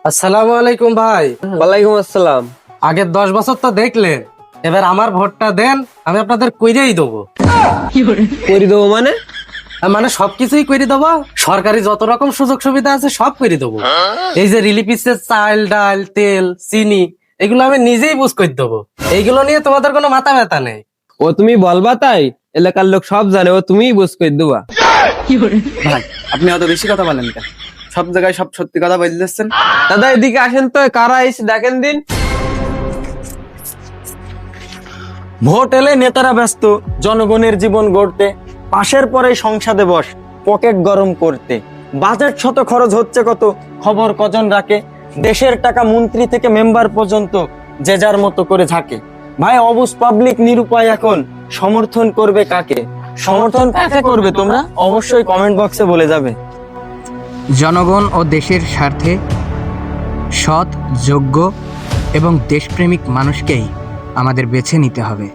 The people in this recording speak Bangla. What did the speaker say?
আসসালামু আলাইকুম ভাই। ওয়ালাইকুম আসসালাম। আগের 10 বছর তো দেখলেন, এবার আমার ভোটটা দেন, আমি আপনাদের কইরেই দেবো। করে দেবো মানে? মানে সবকিছুই করে দেবো, সরকারি যত রকম সুযোগ সুবিধা আছে সব করে দেবো। এই যে রিলিফ দিচ্ছে চাল ডাল তেল চিনি, এগুলো আমি নিজেই বুঝ করে দেবো। এইগুলো নিয়ে তোমাদের কোনো মাথা ব্যথা নেই। ও তুমি বলবা তাই এলাকার লোক সব জানে, ও তুমিই বুঝ করে দেবা। ভাই আপনি অত বেশি কথা বলেন কেন? সব জায়গায় সব সত্যি কথা বলে দিচ্ছেন। দাদা এদিকে আসেন তো, কারা এসে দেখেন দিন। ভোট এলে নেতারা ব্যস্ত জনগণের জীবন গড়তে, পাশের পরে সংসদে বস পকেট গরম করতে। বাজেট শত খরচ হচ্ছে কত, খবর কজন রাখে। দেশের টাকা মন্ত্রী থেকে মেম্বার পর্যন্ত যে যার মতো করে ঝাঁকে। ভাই অবুজ পাবলিক নিরুপায় এখন, সমর্থন করবে কাকে? সমর্থন কাকে করবে তোমরা অবশ্যই কমেন্ট বক্সে বলে যাবে। জনগণ ও দেশের স্বার্থে সৎ, যোগ্য এবং দেশপ্রেমিক মানুষকেই আমাদের বেছে নিতে হবে।